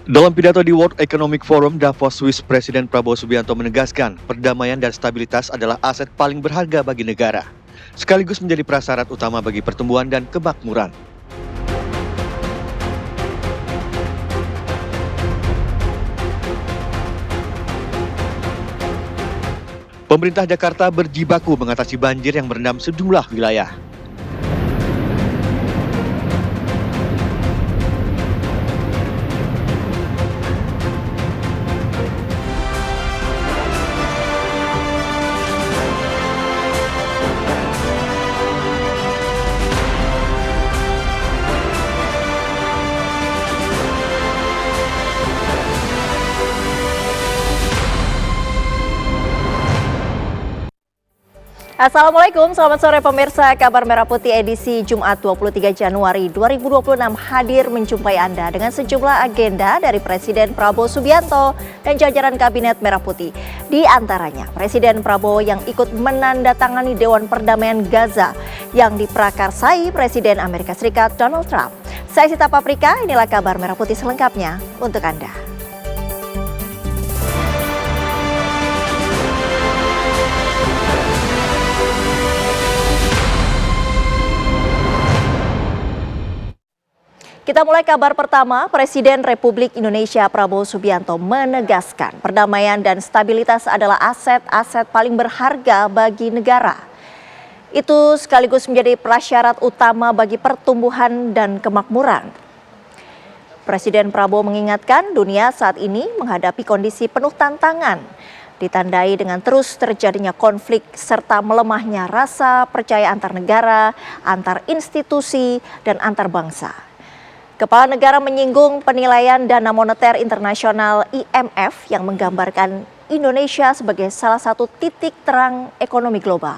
Dalam pidato di World Economic Forum Davos, Swiss, Presiden Prabowo Subianto menegaskan perdamaian dan stabilitas adalah aset paling berharga bagi negara, sekaligus menjadi prasyarat utama bagi pertumbuhan dan kemakmuran. Pemerintah Jakarta berjibaku mengatasi banjir yang merendam sejumlah wilayah. Assalamualaikum, selamat sore pemirsa. Kabar Merah Putih edisi Jumat 23 Januari 2026 hadir menjumpai Anda dengan sejumlah agenda dari Presiden Prabowo Subianto dan jajaran Kabinet Merah Putih. Di antaranya, Presiden Prabowo yang ikut menandatangani Dewan Perdamaian Gaza yang diprakarsai Presiden Amerika Serikat Donald Trump. Saya Sita Paprika, inilah Kabar Merah Putih selengkapnya untuk Anda. Kita mulai kabar pertama, Presiden Republik Indonesia Prabowo Subianto menegaskan perdamaian dan stabilitas adalah aset-aset paling berharga bagi negara. Itu sekaligus menjadi prasyarat utama bagi pertumbuhan dan kemakmuran. Presiden Prabowo mengingatkan dunia saat ini menghadapi kondisi penuh tantangan, ditandai dengan terus terjadinya konflik serta melemahnya rasa percaya antar negara, antar institusi, dan antar bangsa. Kepala negara menyinggung penilaian Dana Moneter Internasional IMF yang menggambarkan Indonesia sebagai salah satu titik terang ekonomi global.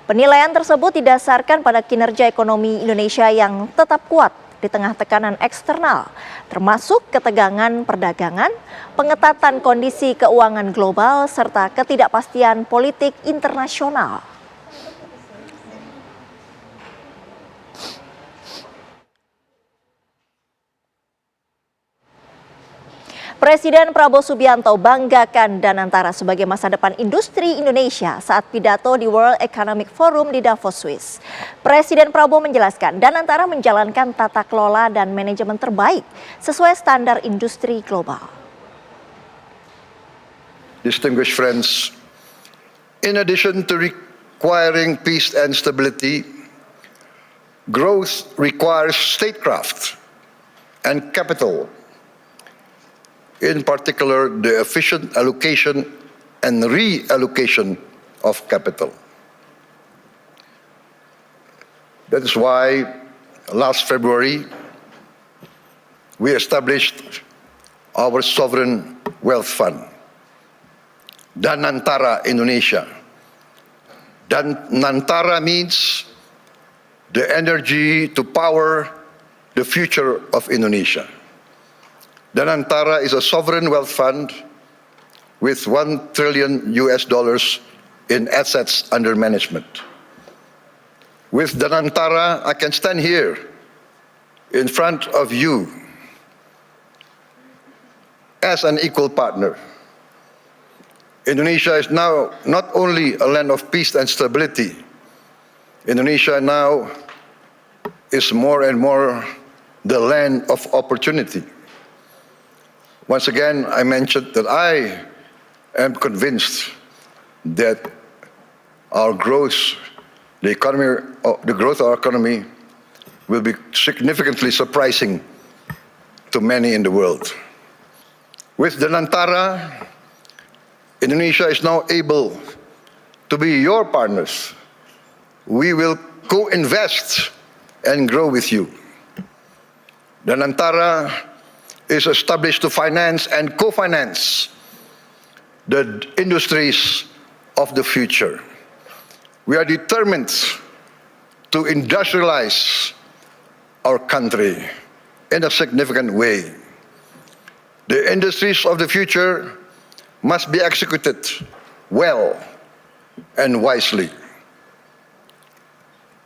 Penilaian tersebut didasarkan pada kinerja ekonomi Indonesia yang tetap kuat di tengah tekanan eksternal, termasuk ketegangan perdagangan, pengetatan kondisi keuangan global, serta ketidakpastian politik internasional. Presiden Prabowo Subianto banggakan Danantara sebagai masa depan industri Indonesia saat pidato di World Economic Forum di Davos, Swiss. Presiden Prabowo menjelaskan Danantara menjalankan tata kelola dan manajemen terbaik sesuai standar industri global. Distinguished friends, in addition to requiring peace and stability, growth requires statecraft and capital. In particular, the efficient allocation and reallocation of capital. That is why last February, we established our Sovereign Wealth Fund, Danantara Indonesia. Danantara means the energy to power the future of Indonesia. Danantara is a sovereign wealth fund with $1 trillion in assets under management. With Danantara, I can stand here in front of you as an equal partner. Indonesia is now not only a land of peace and stability. Indonesia now is more and more the land of opportunity. Once again, I mentioned that I am convinced that our growth, the growth of our economy will be significantly surprising to many in the world. With Danantara, Indonesia is now able to be your partners. We will co-invest and grow with you. Danantara is established to finance and co-finance the industries of the future. We are determined to industrialize our country in a significant way. The industries of the future must be executed well and wisely.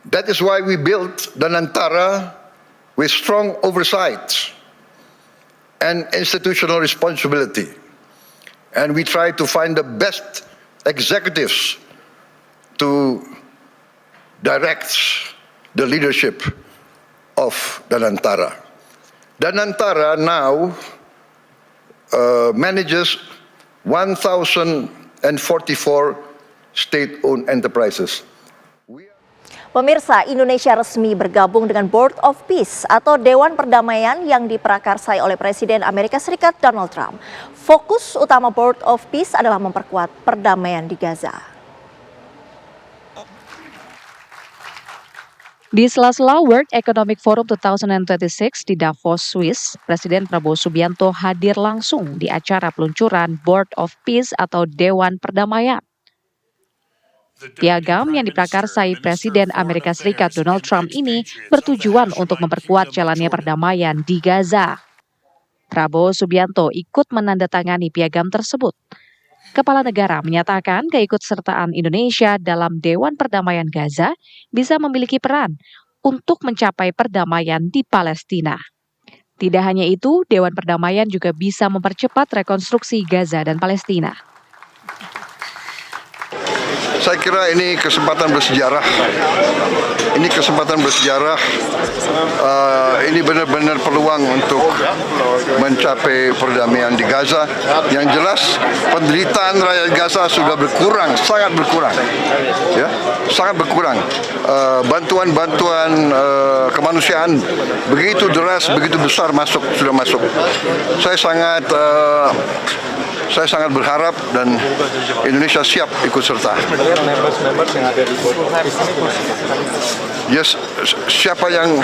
That is why we built Danantara with strong oversight and institutional responsibility. And we try to find the best executives to direct the leadership of Danantara. Danantara now manages 1,044 state-owned enterprises. Pemirsa, Indonesia resmi bergabung dengan Board of Peace atau Dewan Perdamaian yang diprakarsai oleh Presiden Amerika Serikat Donald Trump. Fokus utama Board of Peace adalah memperkuat perdamaian di Gaza. Di sela-sela World Economic Forum 2026 di Davos, Swiss, Presiden Prabowo Subianto hadir langsung di acara peluncuran Board of Peace atau Dewan Perdamaian. Piagam yang diprakarsai Presiden Amerika Serikat Donald Trump ini bertujuan untuk memperkuat jalannya perdamaian di Gaza. Prabowo Subianto ikut menandatangani piagam tersebut. Kepala negara menyatakan keikutsertaan Indonesia dalam Dewan Perdamaian Gaza bisa memiliki peran untuk mencapai perdamaian di Palestina. Tidak hanya itu, Dewan Perdamaian juga bisa mempercepat rekonstruksi Gaza dan Palestina. Saya kira ini kesempatan bersejarah. Ini kesempatan bersejarah. Ini benar-benar peluang untuk mencapai perdamaian di Gaza. Yang jelas penderitaan rakyat Gaza sudah berkurang, sangat berkurang, ya, sangat berkurang. Bantuan-bantuan kemanusiaan begitu deras, begitu besar sudah masuk. Saya sangat berharap dan Indonesia siap ikut serta. Yes, siapa yang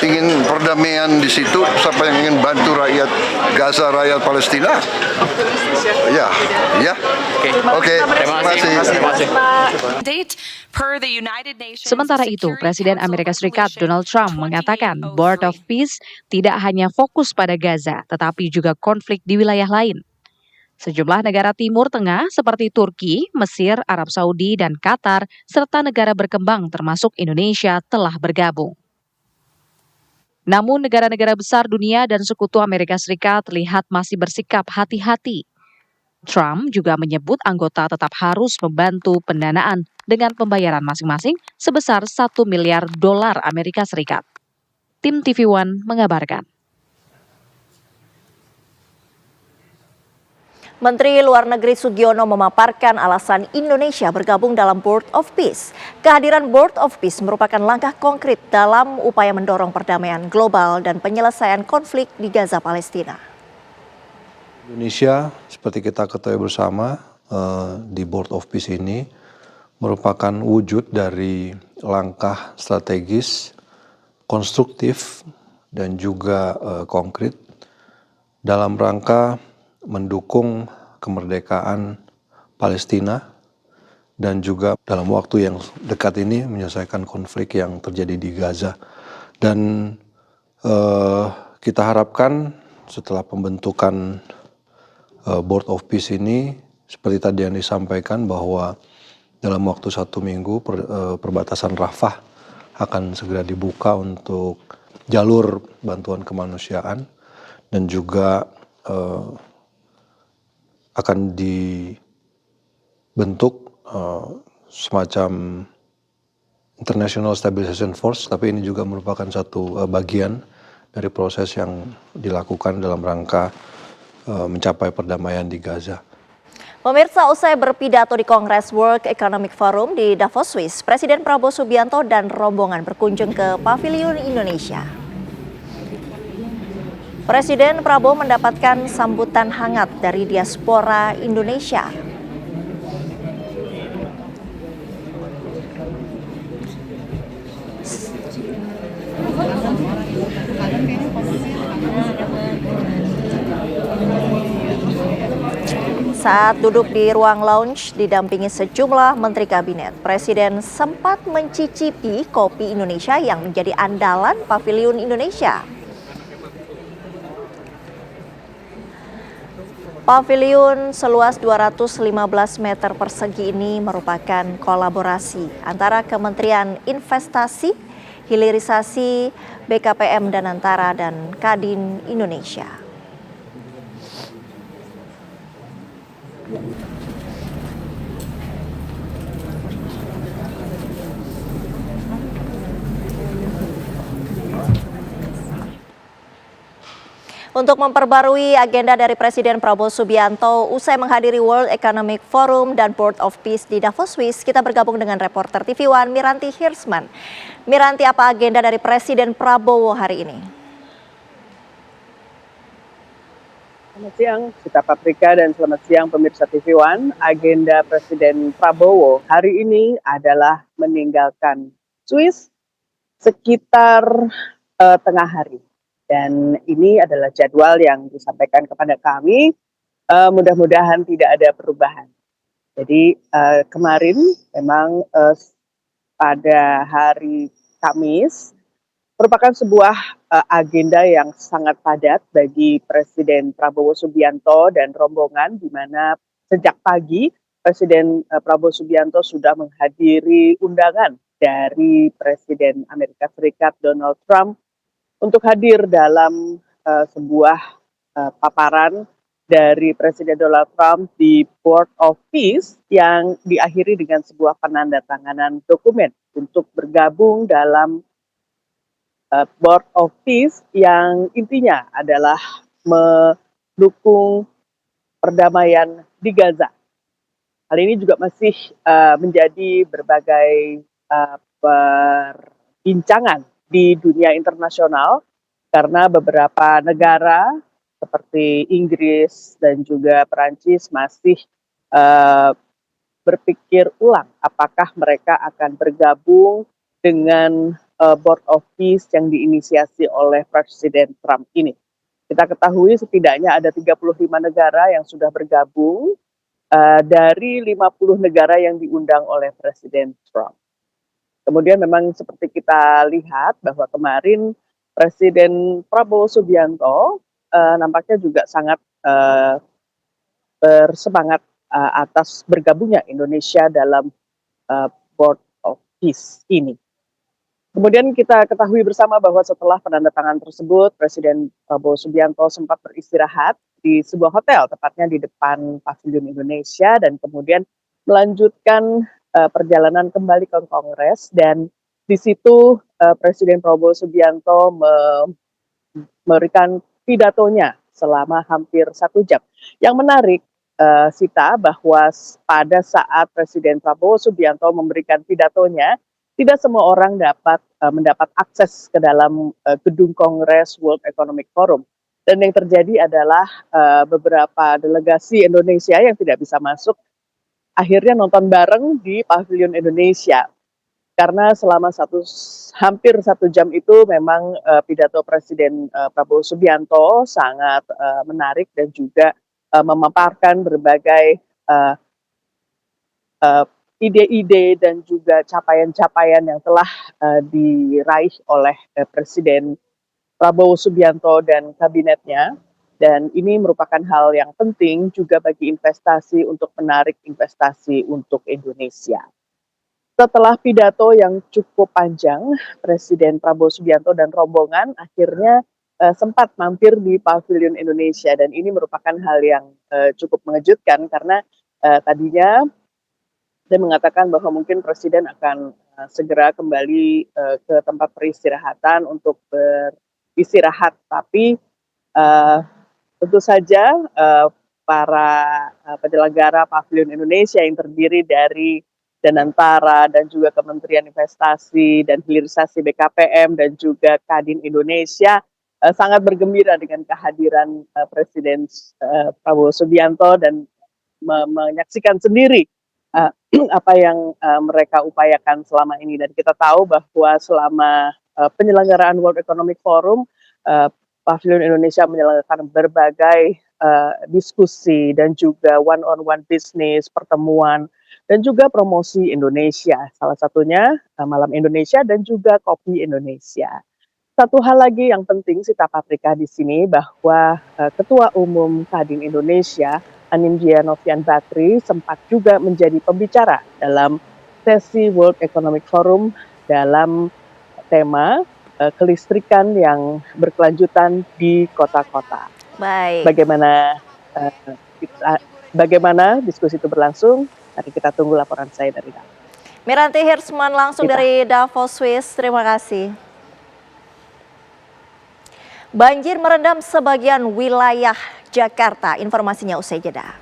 ingin perdamaian di situ, siapa yang ingin bantu rakyat Gaza, rakyat Palestina? Ya. Oke. Terima kasih. Sementara itu, Presiden Amerika Serikat Donald Trump mengatakan Board of Peace tidak hanya fokus pada Gaza, tetapi juga konflik di wilayah lain. Sejumlah negara Timur Tengah seperti Turki, Mesir, Arab Saudi, dan Qatar, serta negara berkembang termasuk Indonesia telah bergabung. Namun negara-negara besar dunia dan sekutu Amerika Serikat terlihat masih bersikap hati-hati. Trump juga menyebut anggota tetap harus membantu pendanaan dengan pembayaran masing-masing sebesar $1 miliar Amerika Serikat. Tim TV One mengabarkan. Menteri Luar Negeri Sugiono memaparkan alasan Indonesia bergabung dalam Board of Peace. Kehadiran Board of Peace merupakan langkah konkret dalam upaya mendorong perdamaian global dan penyelesaian konflik di Gaza Palestina. Indonesia, seperti kita ketahui bersama, di Board of Peace ini merupakan wujud dari langkah strategis, konstruktif, dan juga konkret dalam rangka mendukung kemerdekaan Palestina dan juga dalam waktu yang dekat ini menyelesaikan konflik yang terjadi di Gaza. Dan kita harapkan setelah pembentukan Board of Peace ini, seperti tadi yang disampaikan bahwa dalam waktu 1 minggu perbatasan Rafah akan segera dibuka untuk jalur bantuan kemanusiaan dan juga akan dibentuk semacam International Stabilization Force, tapi ini juga merupakan satu bagian dari proses yang dilakukan dalam rangka mencapai perdamaian di Gaza. Pemirsa, usai berpidato di Kongres World Economic Forum di Davos, Swiss, Presiden Prabowo Subianto dan rombongan berkunjung ke Pavilion Indonesia. Presiden Prabowo mendapatkan sambutan hangat dari diaspora Indonesia. Saat duduk di ruang lounge didampingi sejumlah menteri kabinet, Presiden sempat mencicipi kopi Indonesia yang menjadi andalan Pavilion Indonesia. Pavilion seluas 215 meter persegi ini merupakan kolaborasi antara Kementerian Investasi, Hilirisasi, BKPM Danantara, dan Kadin Indonesia. Untuk memperbarui agenda dari Presiden Prabowo Subianto usai menghadiri World Economic Forum dan Board of Peace di Davos, Swiss, kita bergabung dengan reporter TV One Miranti Hirsman. Miranti, apa agenda dari Presiden Prabowo hari ini? Selamat siang, Sita Paprika, dan selamat siang pemirsa TV One. Agenda Presiden Prabowo hari ini adalah meninggalkan Swiss sekitar tengah hari. Dan ini adalah jadwal yang disampaikan kepada kami, mudah-mudahan tidak ada perubahan. Jadi kemarin memang pada hari Kamis merupakan sebuah agenda yang sangat padat bagi Presiden Prabowo Subianto dan rombongan, di mana sejak pagi Presiden Prabowo Subianto sudah menghadiri undangan dari Presiden Amerika Serikat Donald Trump untuk hadir dalam sebuah paparan dari Presiden Donald Trump di Board of Peace yang diakhiri dengan sebuah penandatanganan dokumen untuk bergabung dalam Board of Peace yang intinya adalah mendukung perdamaian di Gaza. Hal ini juga masih menjadi berbagai perbincangan di dunia internasional karena beberapa negara seperti Inggris dan juga Perancis masih berpikir ulang apakah mereka akan bergabung dengan Board of Peace yang diinisiasi oleh Presiden Trump ini. Kita ketahui setidaknya ada 35 negara yang sudah bergabung dari 50 negara yang diundang oleh Presiden Trump. Kemudian memang seperti kita lihat bahwa kemarin Presiden Prabowo Subianto nampaknya juga sangat bersemangat atas bergabungnya Indonesia dalam Board of Peace ini. Kemudian kita ketahui bersama bahwa setelah penandatangan tersebut, Presiden Prabowo Subianto sempat beristirahat di sebuah hotel, tepatnya di depan Pavilion Indonesia, dan kemudian melanjutkan perjalanan kembali ke Kongres, dan di situ Presiden Prabowo Subianto memberikan pidatonya selama hampir 1 jam. Yang menarik, Sita, bahwa pada saat Presiden Prabowo Subianto memberikan pidatonya, tidak semua orang dapat mendapat akses ke dalam gedung Kongres World Economic Forum. Dan yang terjadi adalah beberapa delegasi Indonesia yang tidak bisa masuk akhirnya nonton bareng di Pavilion Indonesia, karena selama hampir 1 jam itu memang pidato Presiden Prabowo Subianto sangat menarik dan juga memaparkan berbagai ide-ide dan juga capaian-capaian yang telah diraih oleh Presiden Prabowo Subianto dan kabinetnya. Dan ini merupakan hal yang penting juga bagi investasi untuk menarik investasi untuk Indonesia. Setelah pidato yang cukup panjang, Presiden Prabowo Subianto dan rombongan akhirnya sempat mampir di Pavilion Indonesia, dan ini merupakan hal yang cukup mengejutkan karena tadinya saya mengatakan bahwa mungkin Presiden akan segera kembali ke tempat peristirahatan untuk beristirahat, tapi tentu saja para penyelenggara Pavilion Indonesia yang terdiri dari Danantara dan juga Kementerian Investasi dan Hilirisasi BKPM dan juga Kadin Indonesia sangat bergembira dengan kehadiran Presiden Prabowo Subianto dan menyaksikan sendiri apa yang mereka upayakan selama ini. Dan kita tahu bahwa selama penyelenggaraan World Economic Forum, Pavilion Indonesia menyelenggarakan berbagai diskusi dan juga one-on-one bisnis, pertemuan, dan juga promosi Indonesia. Salah satunya Malam Indonesia dan juga Kopi Indonesia. Satu hal lagi yang penting, Sita Paprika, di sini bahwa Ketua Umum Kadin Indonesia, Anindya Novian Bakri, sempat juga menjadi pembicara dalam sesi World Economic Forum dalam tema kelistrikan yang berkelanjutan di kota-kota. Baik. Bagaimana bagaimana diskusi itu berlangsung, nanti kita tunggu laporan saya dari dalam. Miranti Hirsman langsung dari Davos, Swiss. Terima kasih. Banjir merendam sebagian wilayah Jakarta. Informasinya usai jeda.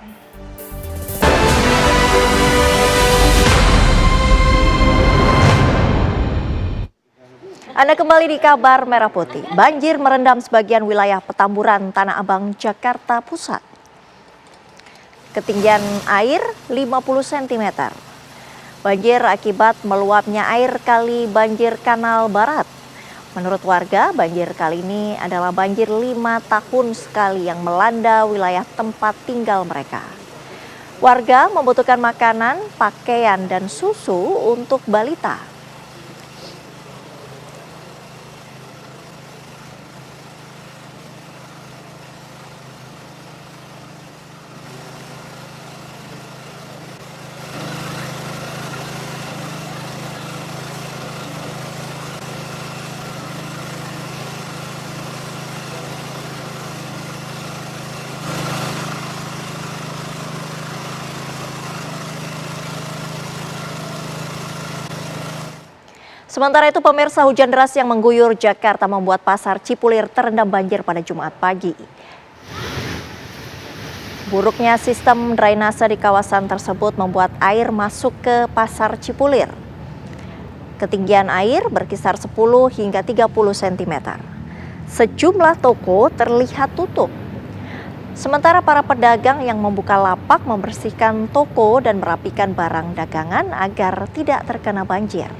Anda kembali di kabar Merah Putih. Banjir merendam sebagian wilayah Petamburan, Tanah Abang, Jakarta Pusat. Ketinggian air 50 cm. Banjir akibat meluapnya air kali banjir Kanal Barat. Menurut warga, banjir kali ini adalah banjir 5 tahun sekali yang melanda wilayah tempat tinggal mereka. Warga membutuhkan makanan, pakaian, dan susu untuk balita. Sementara itu pemirsa, hujan deras yang mengguyur Jakarta membuat pasar Cipulir terendam banjir pada Jumat pagi. Buruknya sistem drainase di kawasan tersebut membuat air masuk ke pasar Cipulir. Ketinggian air berkisar 10 hingga 30 cm. Sejumlah toko terlihat tutup. Sementara para pedagang yang membuka lapak membersihkan toko dan merapikan barang dagangan agar tidak terkena banjir.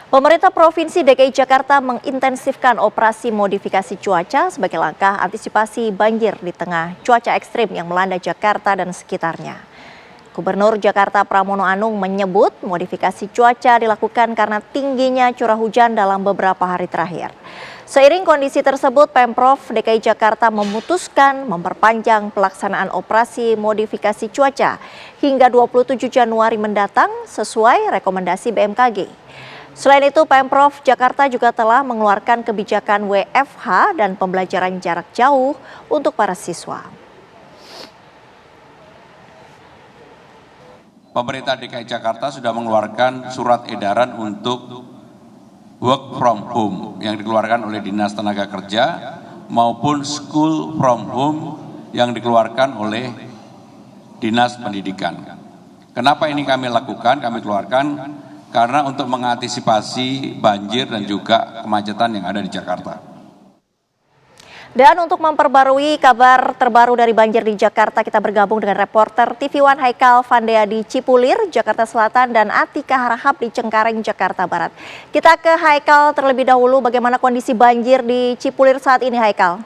Pemerintah Provinsi DKI Jakarta mengintensifkan operasi modifikasi cuaca sebagai langkah antisipasi banjir di tengah cuaca ekstrim yang melanda Jakarta dan sekitarnya. Gubernur Jakarta Pramono Anung menyebut modifikasi cuaca dilakukan karena tingginya curah hujan dalam beberapa hari terakhir. Seiring kondisi tersebut, Pemprov DKI Jakarta memutuskan memperpanjang pelaksanaan operasi modifikasi cuaca hingga 27 Januari mendatang sesuai rekomendasi BMKG. Selain itu, Pemprov Jakarta juga telah mengeluarkan kebijakan WFH dan pembelajaran jarak jauh untuk para siswa. Pemerintah DKI Jakarta sudah mengeluarkan surat edaran untuk work from home yang dikeluarkan oleh Dinas Tenaga Kerja maupun school from home yang dikeluarkan oleh Dinas Pendidikan. Kenapa ini kami lakukan? Kami keluarkan karena untuk mengantisipasi banjir dan juga kemacetan yang ada di Jakarta. Dan untuk memperbarui kabar terbaru dari banjir di Jakarta, kita bergabung dengan reporter TV One Haikal Vandea di Cipulir, Jakarta Selatan, dan Atika Harahap di Cengkareng, Jakarta Barat. Kita ke Haikal terlebih dahulu, bagaimana kondisi banjir di Cipulir saat ini, Haikal?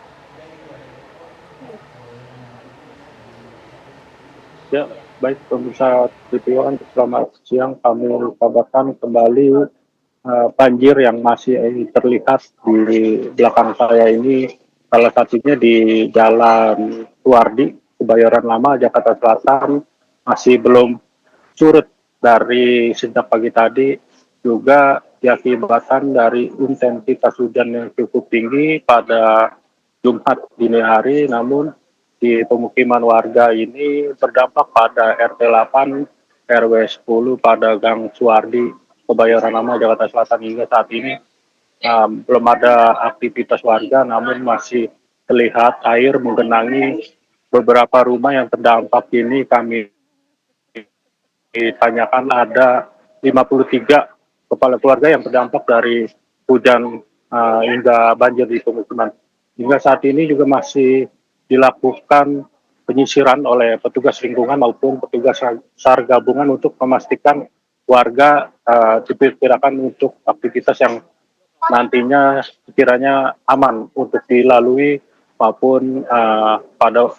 Ya, baik pemirsa TV One, selamat siang. Kami kabarkan kembali banjir yang masih terlihat di belakang saya ini, salah satunya di Jalan Suwardi, Kebayoran Lama, Jakarta Selatan, masih belum surut dari sejak pagi tadi, juga diakibatkan dari intensitas hujan yang cukup tinggi pada Jumat dini hari, namun di pemukiman warga ini terdampak pada RT 8 RW 10 pada Gang Suwardi, Kebayoran Lama, Jakarta Selatan. Hingga saat ini belum ada aktivitas warga, namun masih terlihat air menggenangi beberapa rumah yang terdampak ini. Kami ditanyakan ada 53 kepala keluarga yang terdampak dari hujan hingga banjir di pemukiman. Hingga saat ini juga masih dilakukan penyisiran oleh petugas lingkungan maupun petugas SAR gabungan untuk memastikan warga diperkirakan untuk aktivitas yang nantinya sekiranya aman untuk dilalui maupun pada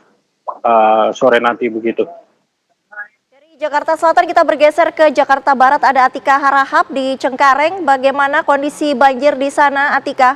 sore nanti begitu. Jakarta Selatan kita bergeser ke Jakarta Barat, ada Atika Harahap di Cengkareng. Bagaimana kondisi banjir di sana, Atika?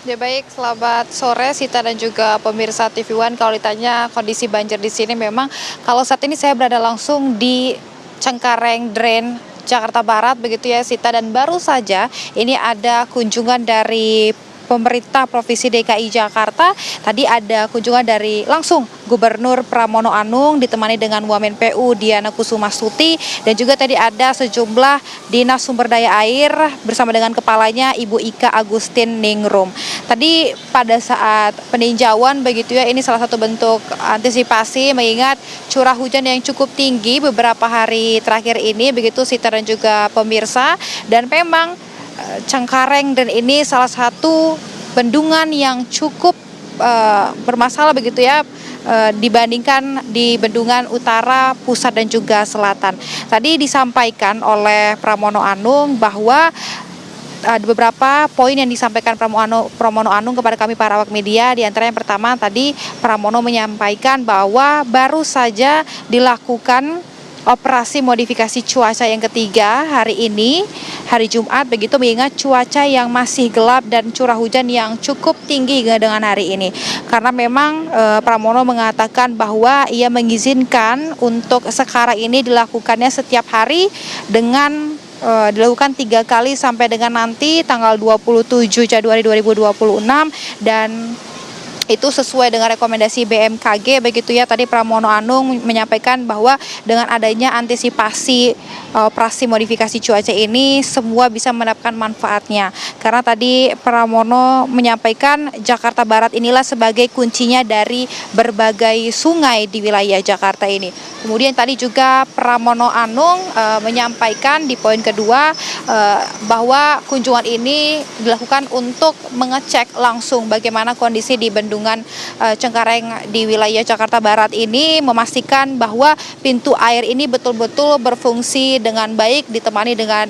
Ya baik, selamat sore Sita dan juga pemirsa TV One. Kalau ditanya kondisi banjir di sini, memang kalau saat ini saya berada langsung di Cengkareng Drain Jakarta Barat begitu ya Sita, dan baru saja ini ada kunjungan dari pemerintah Provinsi DKI Jakarta. Tadi ada kunjungan dari langsung Gubernur Pramono Anung ditemani dengan Wamen PU Diana Kusumastuti, dan juga tadi ada sejumlah dinas sumber daya air bersama dengan kepalanya Ibu Ika Agustin Ningrum. Tadi pada saat peninjauan begitu ya, ini salah satu bentuk antisipasi mengingat curah hujan yang cukup tinggi beberapa hari terakhir ini begitu Sita dan juga pemirsa, dan memang Cengkareng dan ini salah satu bendungan yang cukup bermasalah begitu ya dibandingkan di bendungan utara, pusat dan juga selatan. Tadi disampaikan oleh Pramono Anung bahwa ada beberapa poin yang disampaikan Pramono Anung kepada kami para awak media. Di antara yang pertama tadi Pramono menyampaikan bahwa baru saja dilakukan operasi modifikasi cuaca yang ketiga hari ini, hari Jumat begitu, mengingat cuaca yang masih gelap dan curah hujan yang cukup tinggi dengan hari ini. Karena memang Pramono mengatakan bahwa ia mengizinkan untuk sekarang ini dilakukannya setiap hari dengan dilakukan 3 kali sampai dengan nanti tanggal 27 Januari 2026, dan itu sesuai dengan rekomendasi BMKG begitu ya. Tadi Pramono Anung menyampaikan bahwa dengan adanya antisipasi operasi modifikasi cuaca ini semua bisa mendapatkan manfaatnya. Karena tadi Pramono menyampaikan Jakarta Barat inilah sebagai kuncinya dari berbagai sungai di wilayah Jakarta ini. Kemudian tadi juga Pramono Anung menyampaikan di poin kedua bahwa kunjungan ini dilakukan untuk mengecek langsung bagaimana kondisi di bendungan Cengkareng di wilayah Jakarta Barat ini, memastikan bahwa pintu air ini betul-betul berfungsi dengan baik, ditemani dengan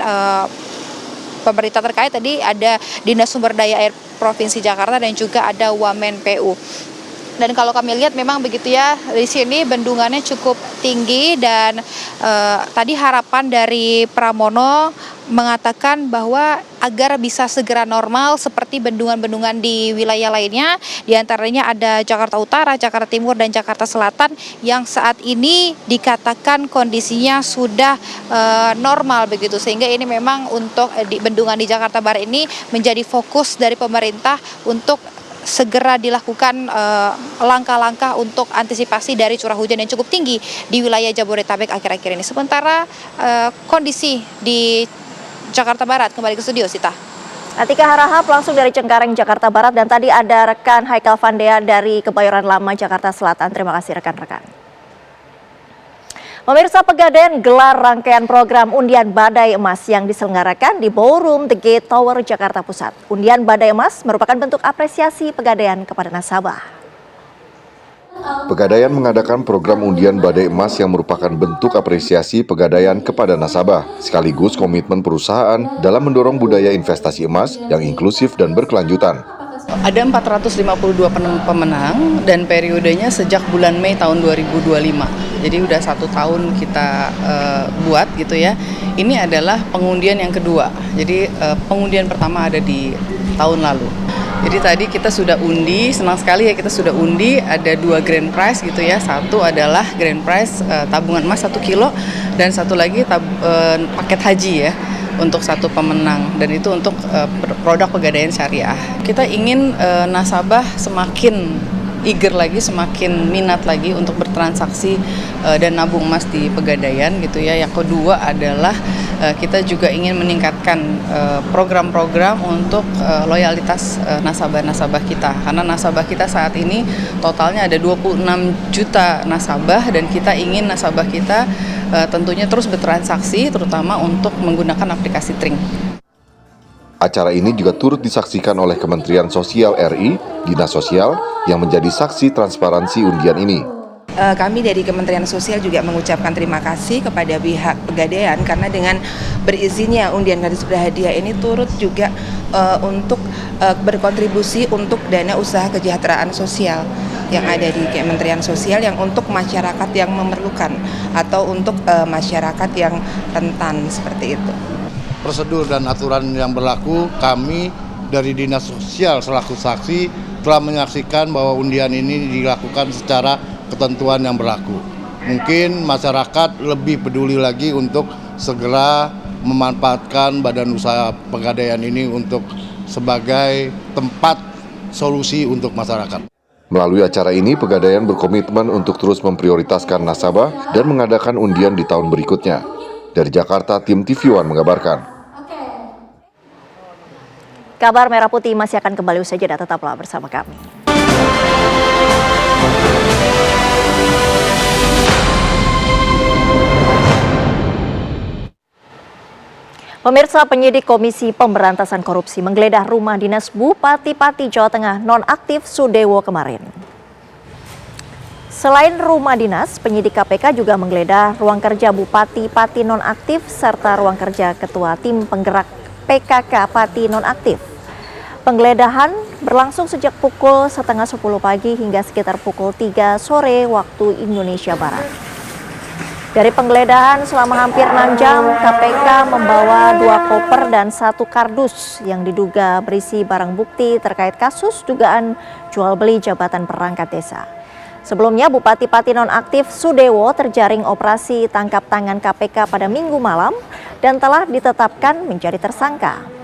pemerintah terkait. Tadi ada Dinas Sumber Daya Air Provinsi Jakarta dan juga ada Wamen PU. Dan kalau kami lihat memang begitu ya, di sini bendungannya cukup tinggi, dan tadi harapan dari Pramono mengatakan bahwa agar bisa segera normal seperti bendungan-bendungan di wilayah lainnya, diantaranya ada Jakarta Utara, Jakarta Timur, dan Jakarta Selatan yang saat ini dikatakan kondisinya sudah normal begitu, sehingga ini memang untuk di bendungan di Jakarta Barat ini menjadi fokus dari pemerintah untuk segera dilakukan langkah-langkah untuk antisipasi dari curah hujan yang cukup tinggi di wilayah Jabodetabek akhir-akhir ini. Sementara kondisi di Jakarta Barat, kembali ke studio Sita. Atika Harahap langsung dari Cengkareng, Jakarta Barat, dan tadi ada rekan Haikal Vandea dari Kebayoran Lama, Jakarta Selatan. Terima kasih rekan-rekan. Pemirsa, Pegadaian gelar rangkaian program Undian Badai Emas yang diselenggarakan di Ballroom The Gate Tower, Jakarta Pusat. Undian Badai Emas merupakan bentuk apresiasi Pegadaian kepada nasabah. Pegadaian mengadakan program Undian Badai Emas yang merupakan bentuk apresiasi Pegadaian kepada nasabah, sekaligus komitmen perusahaan dalam mendorong budaya investasi emas yang inklusif dan berkelanjutan. Ada 452 pemenang dan periodenya sejak bulan Mei tahun 2025. Jadi udah 1 tahun kita buat gitu ya. Ini adalah pengundian yang kedua. Jadi pengundian pertama ada di tahun lalu. Jadi tadi kita sudah undi, senang sekali ya kita sudah undi, ada 2 grand prize gitu ya. Satu adalah grand prize tabungan emas 1 kilo, dan satu lagi paket haji ya untuk satu pemenang, dan itu untuk produk Pegadaian Syariah. Kita ingin nasabah semakin eager lagi, semakin minat lagi untuk bertransaksi dan nabung emas di Pegadaian gitu ya. Yang kedua adalah kita juga ingin meningkatkan program-program untuk loyalitas nasabah-nasabah kita, karena nasabah kita saat ini totalnya ada 26 juta nasabah, dan kita ingin nasabah kita tentunya terus bertransaksi, terutama untuk menggunakan aplikasi Tring. Acara ini juga turut disaksikan oleh Kementerian Sosial RI, Dinas Sosial, yang menjadi saksi transparansi undian ini. Kami dari Kementerian Sosial juga mengucapkan terima kasih kepada pihak Pegadaian, karena dengan berizinnya undian gratis berhadiah ini turut juga untuk berkontribusi untuk dana usaha kesejahteraan sosial. yang ada di Kementerian Sosial yang untuk masyarakat yang memerlukan atau untuk masyarakat yang rentan seperti itu. Prosedur dan aturan yang berlaku, kami dari Dinas Sosial selaku saksi telah menyaksikan bahwa undian ini dilakukan secara ketentuan yang berlaku. Mungkin masyarakat lebih peduli lagi untuk segera memanfaatkan badan usaha Pegadaian ini untuk sebagai tempat solusi untuk masyarakat. Melalui acara ini, Pegadaian berkomitmen untuk terus memprioritaskan nasabah dan mengadakan undian di tahun berikutnya. Dari Jakarta, tim TV One mengabarkan. Kabar Merah Putih masih akan kembali usai jeda, tetaplah bersama kami. Pemirsa, penyidik Komisi Pemberantasan Korupsi menggeledah rumah dinas Bupati Pati Jawa Tengah nonaktif Sudewo kemarin. Selain rumah dinas, penyidik KPK juga menggeledah ruang kerja Bupati Pati nonaktif serta ruang kerja Ketua Tim Penggerak PKK Pati nonaktif. Penggeledahan berlangsung sejak pukul 9:30 pagi hingga sekitar pukul 3 sore waktu Indonesia Barat. Dari penggeledahan selama hampir 6 jam, KPK membawa 2 koper dan 1 kardus yang diduga berisi barang bukti terkait kasus dugaan jual beli jabatan perangkat desa. Sebelumnya, Bupati Pati nonaktif Sudewo terjaring operasi tangkap tangan KPK pada Minggu malam dan telah ditetapkan menjadi tersangka.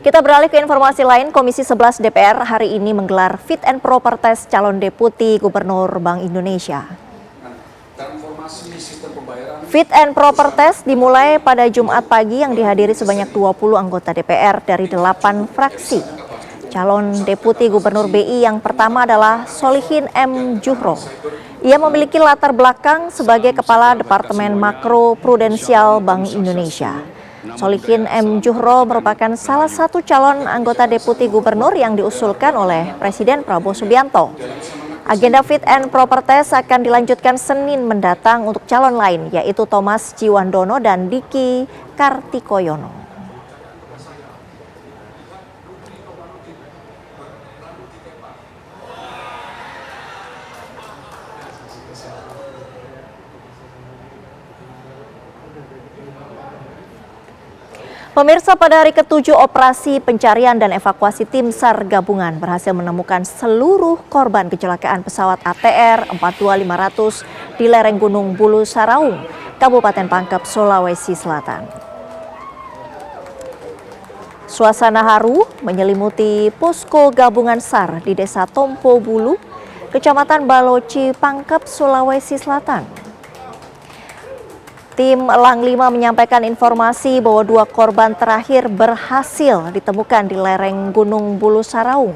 Kita beralih ke informasi lain. Komisi 11 DPR hari ini menggelar fit and proper test calon deputi Gubernur Bank Indonesia. Fit and proper test dimulai pada Jumat pagi yang dihadiri sebanyak 20 anggota DPR dari 8 fraksi. Calon deputi Gubernur BI yang pertama adalah Solihin M. Juhro. Ia memiliki latar belakang sebagai Kepala Departemen Makro Prudensial Bank Indonesia. Solihin M. Juhro merupakan salah satu calon anggota deputi gubernur yang diusulkan oleh Presiden Prabowo Subianto. Agenda fit and proper test akan dilanjutkan Senin mendatang untuk calon lain, yaitu Thomas Jiwandono dan Diki Kartikoyono. Pemirsa, pada hari ke-7 operasi pencarian dan evakuasi tim SAR gabungan berhasil menemukan seluruh korban kecelakaan pesawat ATR 42500 di lereng Gunung Bulu Saraung, Kabupaten Pangkep, Sulawesi Selatan. Suasana haru menyelimuti posko gabungan SAR di Desa Tompo Bulu, Kecamatan Baloci, Pangkep, Sulawesi Selatan. Tim Elang 5 menyampaikan informasi bahwa 2 korban terakhir berhasil ditemukan di lereng Gunung Bulu Saraung.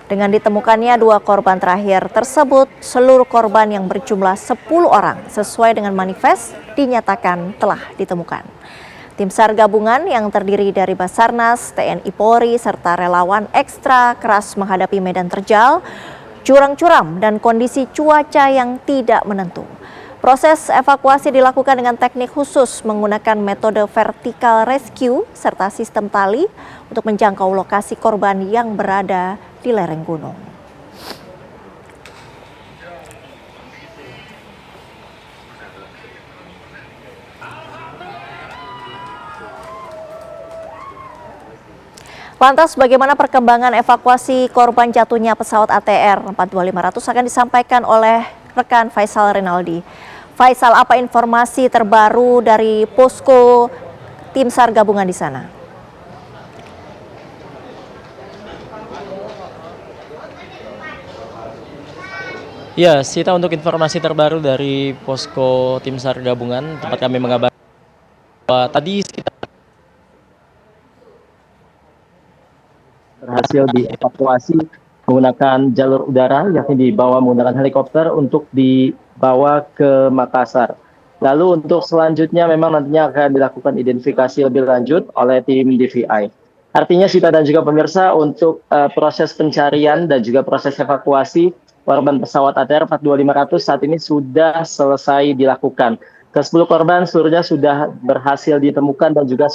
Dengan ditemukannya 2 korban terakhir tersebut, seluruh korban yang berjumlah 10 orang sesuai dengan manifest dinyatakan telah ditemukan. Tim SAR gabungan yang terdiri dari Basarnas, TNI Polri, serta relawan ekstra keras menghadapi medan terjal, jurang curam, dan kondisi cuaca yang tidak menentu. Proses evakuasi dilakukan dengan teknik khusus menggunakan metode vertical rescue serta sistem tali untuk menjangkau lokasi korban yang berada di lereng gunung. Lantas bagaimana perkembangan evakuasi korban jatuhnya pesawat ATR 42500 akan disampaikan oleh rekan Faisal Rinaldi. Faisal, apa informasi terbaru dari posko tim SAR gabungan di sana? Ya, Sita, untuk informasi terbaru dari posko tim SAR gabungan, tempat kami mengabarkan bahwa tadi sekitar berhasil dievakuasi menggunakan jalur udara, yakni dibawa menggunakan helikopter untuk dibawa ke Makassar. Lalu untuk selanjutnya memang nantinya akan dilakukan identifikasi lebih lanjut oleh tim DVI. Artinya Sita dan juga pemirsa, untuk proses pencarian dan juga proses evakuasi korban pesawat ATR 42500 saat ini sudah selesai dilakukan. Ke-10 korban seluruhnya sudah berhasil ditemukan dan juga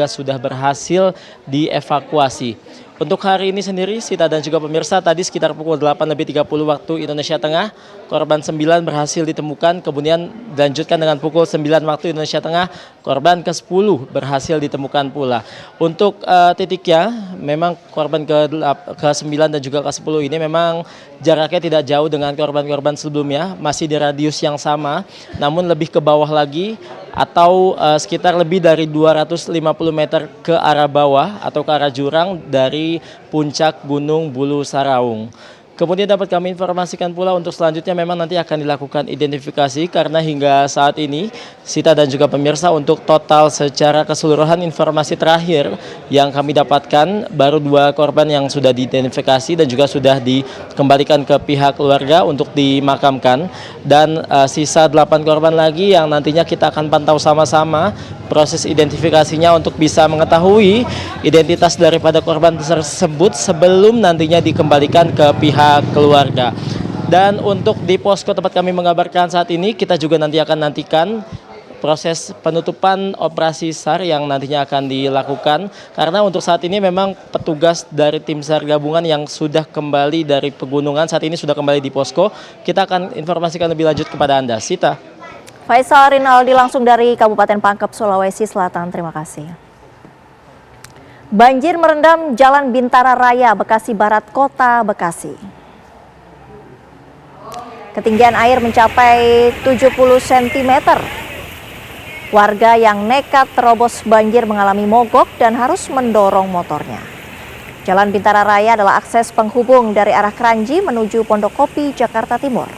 sudah berhasil dievakuasi. Untuk hari ini sendiri, Sita dan juga pemirsa, tadi sekitar pukul 8:30 waktu Indonesia Tengah, korban 9 berhasil ditemukan, kemudian dilanjutkan dengan pukul 9 waktu Indonesia Tengah, korban ke-10 berhasil ditemukan pula. Untuk titiknya, memang korban ke-9 dan juga ke-10 ini memang jaraknya tidak jauh dengan korban-korban sebelumnya, masih di radius yang sama, namun lebih ke bawah lagi, atau sekitar lebih dari 250 meter ke arah bawah atau ke arah jurang dari puncak Gunung Bulu Saraung. Kemudian dapat kami informasikan pula untuk selanjutnya memang nanti akan dilakukan identifikasi karena hingga saat ini Sita dan juga pemirsa untuk total secara keseluruhan informasi terakhir yang kami dapatkan baru 2 korban yang sudah diidentifikasi dan juga sudah dikembalikan ke pihak keluarga untuk dimakamkan, dan sisa 8 korban lagi yang nantinya kita akan pantau sama-sama proses identifikasinya untuk bisa mengetahui identitas daripada korban tersebut sebelum nantinya dikembalikan ke pihak keluarga. Dan untuk di posko tempat kami mengabarkan saat ini, kita juga nanti akan nantikan proses penutupan operasi SAR yang nantinya akan dilakukan, karena untuk saat ini memang petugas dari tim SAR gabungan yang sudah kembali dari pegunungan saat ini sudah kembali di posko. Kita akan informasikan lebih lanjut kepada Anda, Sita. Faisal Rinaldi langsung dari Kabupaten Pangkep, Sulawesi Selatan. Terima kasih. Banjir merendam Jalan Bintara Raya, Bekasi Barat, Kota Bekasi. Ketinggian air mencapai 70 cm. Warga yang nekat terobos banjir mengalami mogok dan harus mendorong motornya. Jalan Bintara Raya adalah akses penghubung dari arah Kranji menuju Pondok Kopi, Jakarta Timur.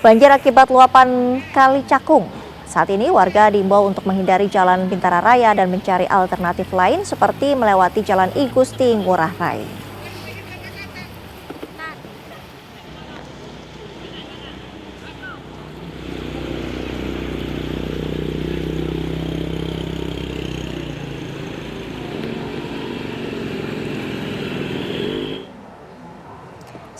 Banjir akibat luapan Kali Cakung. Saat ini warga diimbau untuk menghindari Jalan Bintara Raya dan mencari alternatif lain seperti melewati Jalan I Gusti Ngurah Rai.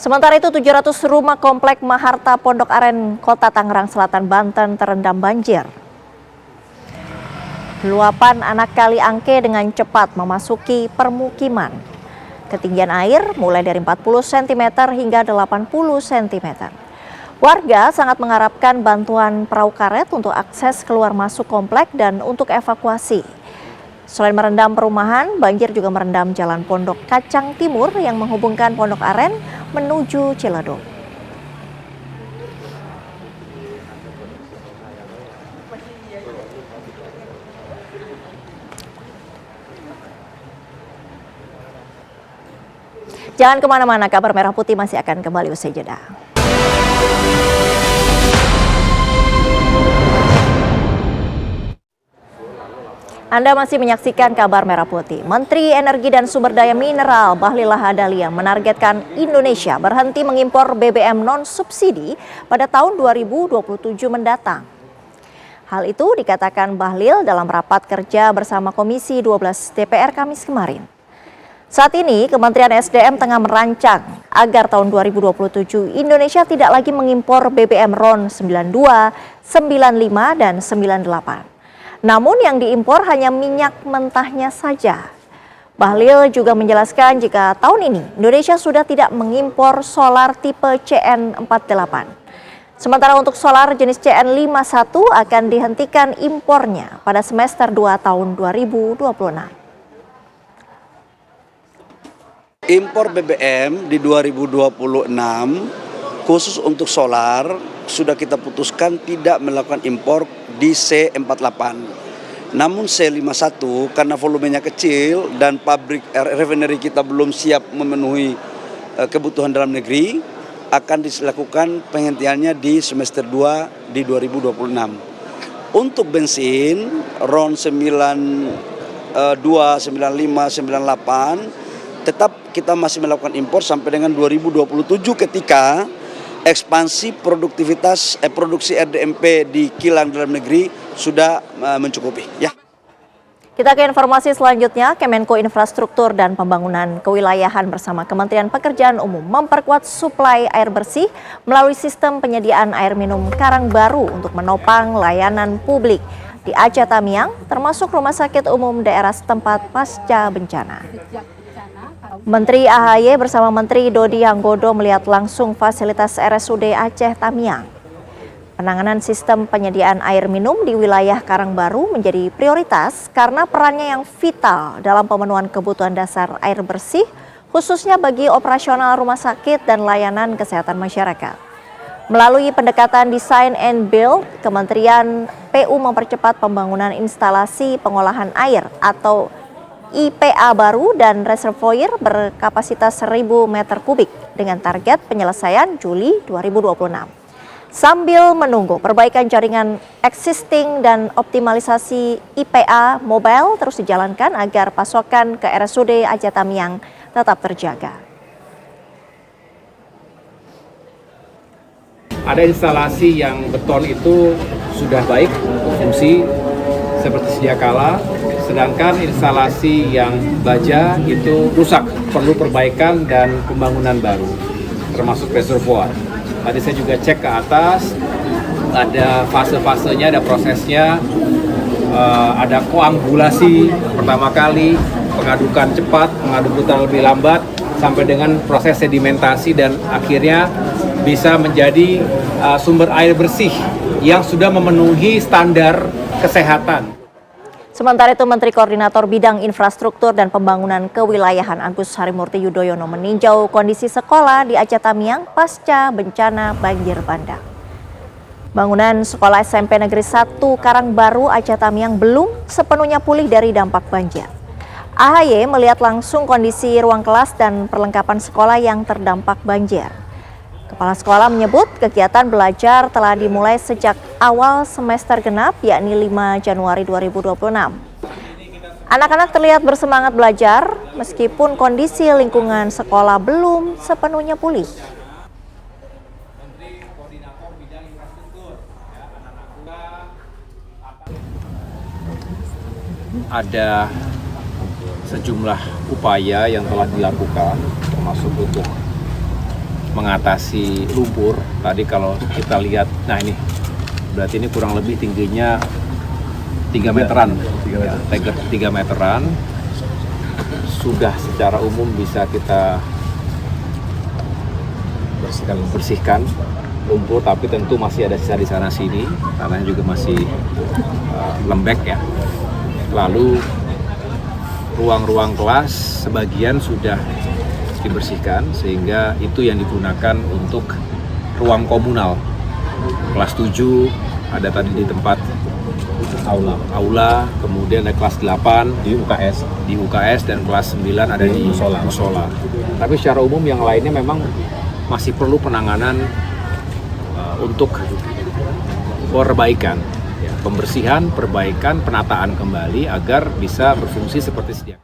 Sementara itu 700 rumah komplek Maharta Pondok Aren, Kota Tangerang Selatan, Banten terendam banjir. Luapan anak Kali Angke dengan cepat memasuki permukiman. Ketinggian air mulai dari 40 cm hingga 80 cm. Warga sangat mengharapkan bantuan perahu karet untuk akses keluar masuk komplek dan untuk evakuasi. Selain merendam perumahan, banjir juga merendam Jalan Pondok Kacang Timur yang menghubungkan Pondok Aren menuju Ciledug. Jangan kemana-mana, kabar Merah Putih masih akan kembali usai jeda. Anda masih menyaksikan kabar Merah Putih. Menteri Energi dan Sumber Daya Mineral Bahlil Lahadalia menargetkan Indonesia berhenti mengimpor BBM non-subsidi pada tahun 2027 mendatang. Hal itu dikatakan Bahlil dalam rapat kerja bersama Komisi 12 DPR Kamis kemarin. Saat ini Kementerian SDM tengah merancang agar tahun 2027 Indonesia tidak lagi mengimpor BBM RON 92, 95, dan 98. Namun yang diimpor hanya minyak mentahnya saja. Bahlil juga menjelaskan jika tahun ini Indonesia sudah tidak mengimpor solar tipe CN48. Sementara untuk solar jenis CN51 akan dihentikan impornya pada semester 2 tahun 2026. Impor BBM di 2026 khusus untuk solar sudah kita putuskan tidak melakukan impor di C48. Namun C51 karena volumenya kecil dan pabrik refinery kita belum siap memenuhi kebutuhan dalam negeri, akan dilakukan penghentiannya di semester 2 di 2026. Untuk bensin RON 92, 95, 98 tetap kita masih melakukan impor sampai dengan 2027 ketika ekspansi produktivitas produksi RDMP di kilang dalam negeri sudah mencukupi. Ya. Kita ke informasi selanjutnya, Kemenko Infrastruktur dan Pembangunan Kewilayahan bersama Kementerian Pekerjaan Umum memperkuat suplai air bersih melalui sistem penyediaan air minum Karangbaru untuk menopang layanan publik di Aceh Tamiang, termasuk rumah sakit umum daerah setempat pasca bencana. Menteri AHY bersama Menteri Dodi Anggodo melihat langsung fasilitas RSUD Aceh Tamiang. Penanganan sistem penyediaan air minum di wilayah Karangbaru menjadi prioritas karena perannya yang vital dalam pemenuhan kebutuhan dasar air bersih, khususnya bagi operasional rumah sakit dan layanan kesehatan masyarakat. Melalui pendekatan design and build, Kementerian PU mempercepat pembangunan instalasi pengolahan air atau IPA baru dan reservoir berkapasitas 1.000 meter kubik dengan target penyelesaian Juli 2026. Sambil menunggu perbaikan jaringan existing dan optimalisasi IPA mobile terus dijalankan agar pasokan ke RSUD Aceh Tamiang tetap terjaga. Ada instalasi yang beton itu sudah baik berfungsi seperti sedia kala, sedangkan instalasi yang baja itu rusak, perlu perbaikan dan pembangunan baru, termasuk reservoir. Tadi saya juga cek ke atas, ada fase-fasenya, ada prosesnya, ada koagulasi pertama kali, pengadukan cepat, pengadukan lebih lambat, sampai dengan proses sedimentasi dan akhirnya bisa menjadi sumber air bersih yang sudah memenuhi standar kesehatan. Sementara itu, Menteri Koordinator Bidang Infrastruktur dan Pembangunan Kewilayahan Agus Harimurti Yudhoyono meninjau kondisi sekolah di Aceh Tamiang pasca bencana banjir bandang. Bangunan Sekolah SMP Negeri 1 Karangbaru Aceh Tamiang belum sepenuhnya pulih dari dampak banjir. AHY melihat langsung kondisi ruang kelas dan perlengkapan sekolah yang terdampak banjir. Kepala sekolah menyebut kegiatan belajar telah dimulai sejak awal semester genap, yakni 5 Januari 2026. Anak-anak terlihat bersemangat belajar meskipun kondisi lingkungan sekolah belum sepenuhnya pulih. Ada sejumlah upaya yang telah dilakukan, termasuk untuk mengatasi lumpur. Tadi kalau kita lihat, nah ini berarti ini kurang lebih tingginya 3 meteran, 3 meteran. Sudah secara umum bisa kita bersihkan lumpur, tapi tentu masih ada sisa di sana sini, tanahnya juga masih lembek ya. Lalu ruang-ruang kelas sebagian sudah dibersihkan, sehingga itu yang digunakan untuk ruang komunal. Kelas 7 ada tadi di tempat aula, kemudian ada kelas 8 di UKS dan kelas 9 ada di musola. Tapi secara umum yang lainnya memang masih perlu penanganan untuk perbaikan, pembersihan, perbaikan, penataan kembali agar bisa berfungsi seperti sedia.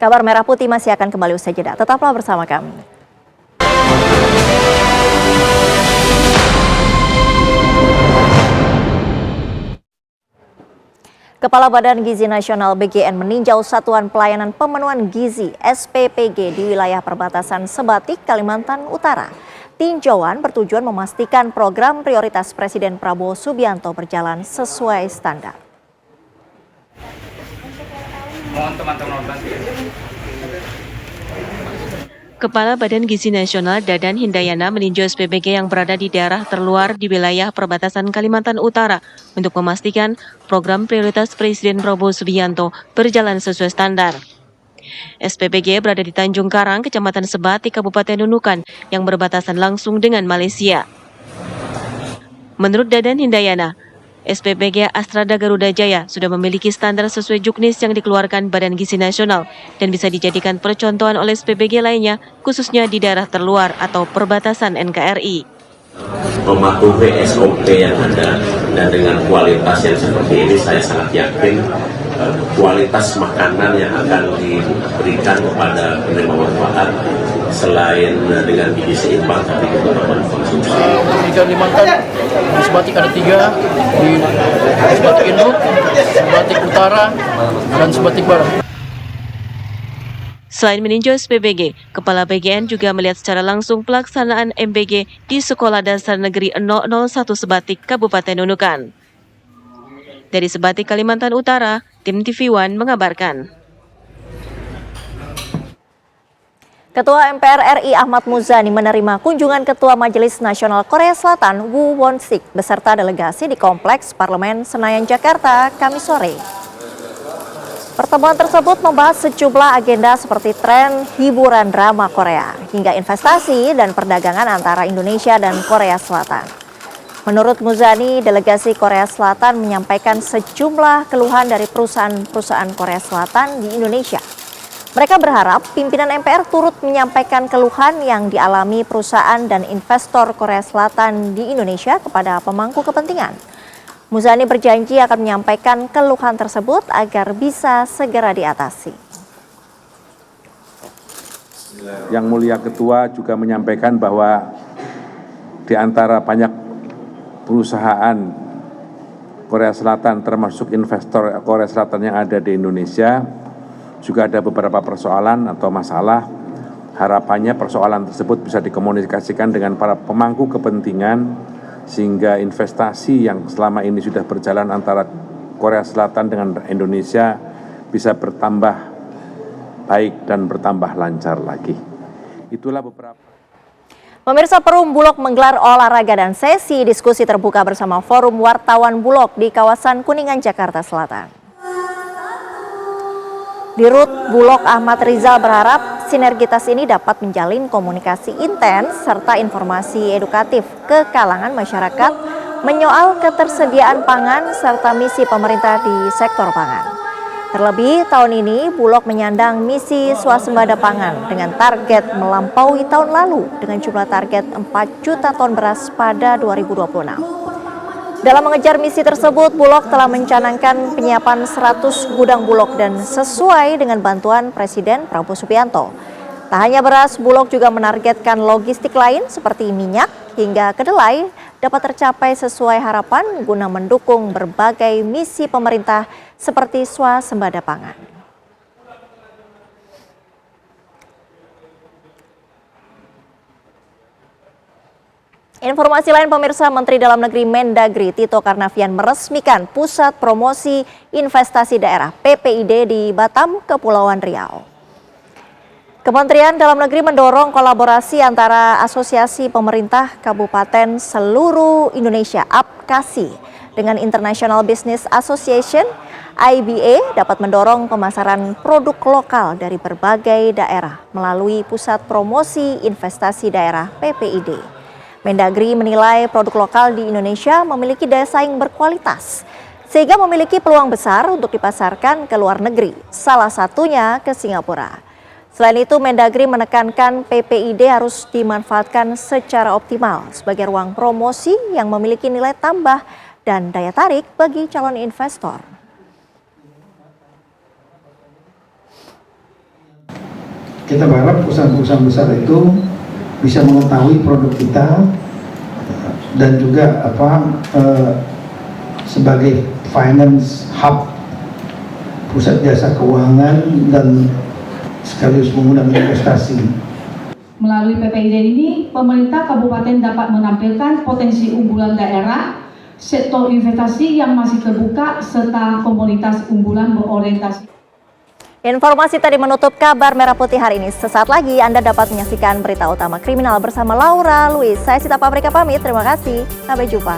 Kabar Merah Putih masih akan kembali usai jeda. Tetaplah bersama kami. Kepala Badan Gizi Nasional BGN meninjau Satuan Pelayanan Pemenuhan Gizi SPPG di wilayah perbatasan Sebatik, Kalimantan Utara. Tinjauan bertujuan memastikan program prioritas Presiden Prabowo Subianto berjalan sesuai standar. Mohon teman-teman bantu ya. Kepala Badan Gizi Nasional Dadan Hindayana meninjau SPPG yang berada di daerah terluar di wilayah perbatasan Kalimantan Utara untuk memastikan program prioritas Presiden Prabowo Subianto berjalan sesuai standar. SPPG berada di Tanjung Karang, Kecamatan Sebatik, Kabupaten Nunukan yang berbatasan langsung dengan Malaysia. Menurut Dadan Hindayana, SPPG Astrada Garuda Jaya sudah memiliki standar sesuai juknis yang dikeluarkan Badan Gizi Nasional dan bisa dijadikan percontohan oleh SPPG lainnya, khususnya di daerah terluar atau perbatasan NKRI. Mematuhi SOP yang ada dan dengan kualitas yang seperti ini, saya sangat yakin kualitas makanan yang akan diberikan kepada penerima manfaat selain dengan gizi seimbang tapi juga konsumsi. Ikan Limantan di Sebatik ada 3, di Sebatik Induk, Sebatik Utara, dan Sebatik Barat. Selain meninjau SPBG, Kepala BGN juga melihat secara langsung pelaksanaan MBG di Sekolah Dasar Negeri 001 Sebatik, Kabupaten Nunukan. Dari Sebatik, Kalimantan Utara, tim TV One mengabarkan. Ketua MPR RI Ahmad Muzani menerima kunjungan Ketua Majelis Nasional Korea Selatan Woo Won-sik beserta delegasi di Kompleks Parlemen Senayan, Jakarta, Kamis sore. Pertemuan tersebut membahas sejumlah agenda seperti tren hiburan drama Korea hingga investasi dan perdagangan antara Indonesia dan Korea Selatan. Menurut Muzani, delegasi Korea Selatan menyampaikan sejumlah keluhan dari perusahaan-perusahaan Korea Selatan di Indonesia. Mereka berharap pimpinan MPR turut menyampaikan keluhan yang dialami perusahaan dan investor Korea Selatan di Indonesia kepada pemangku kepentingan. Muzani berjanji akan menyampaikan keluhan tersebut agar bisa segera diatasi. Yang Mulia Ketua juga menyampaikan bahwa di antara banyak perusahaan Korea Selatan termasuk investor Korea Selatan yang ada di Indonesia juga ada beberapa persoalan atau masalah. Harapannya persoalan tersebut bisa dikomunikasikan dengan para pemangku kepentingan sehingga investasi yang selama ini sudah berjalan antara Korea Selatan dengan Indonesia bisa bertambah baik dan bertambah lancar lagi. Itulah beberapa. Pemirsa, Perum Bulog menggelar olahraga dan sesi diskusi terbuka bersama Forum Wartawan Bulog di kawasan Kuningan, Jakarta Selatan. Dirut Bulog Ahmad Rizal berharap sinergitas ini dapat menjalin komunikasi intens serta informasi edukatif ke kalangan masyarakat menyoal ketersediaan pangan serta misi pemerintah di sektor pangan. Terlebih tahun ini Bulog menyandang misi swasembada pangan dengan target melampaui tahun lalu dengan jumlah target 4 juta ton beras pada 2026. Dalam mengejar misi tersebut, Bulog telah mencanangkan penyiapan 100 gudang Bulog dan sesuai dengan bantuan Presiden Prabowo Subianto. Tak hanya beras, Bulog juga menargetkan logistik lain seperti minyak hingga kedelai dapat tercapai sesuai harapan guna mendukung berbagai misi pemerintah seperti swasembada pangan. Informasi lain pemirsa, Menteri Dalam Negeri Mendagri Tito Karnavian meresmikan Pusat Promosi Investasi Daerah PPID di Batam, Kepulauan Riau. Kementerian Dalam Negeri mendorong kolaborasi antara Asosiasi Pemerintah Kabupaten seluruh Indonesia (APKASI) dengan International Business Association (IBA) dapat mendorong pemasaran produk lokal dari berbagai daerah melalui Pusat Promosi Investasi Daerah PPID. Mendagri menilai produk lokal di Indonesia memiliki daya saing berkualitas, sehingga memiliki peluang besar untuk dipasarkan ke luar negeri, salah satunya ke Singapura. Selain itu, Mendagri menekankan PPID harus dimanfaatkan secara optimal sebagai ruang promosi yang memiliki nilai tambah dan daya tarik bagi calon investor. Kita berharap perusahaan-perusahaan besar itu bisa mengetahui produk kita dan juga sebagai finance hub, pusat jasa keuangan dan sekaligus mengundang investasi. Melalui PPID ini, pemerintah kabupaten dapat menampilkan potensi unggulan daerah, sektor investasi yang masih terbuka, serta komunitas unggulan berorientasi. Informasi tadi menutup kabar Merah Putih hari ini. Sesaat lagi Anda dapat menyaksikan berita utama kriminal bersama Laura Louis. Saya Sita Paprika pamit, terima kasih. Sampai jumpa.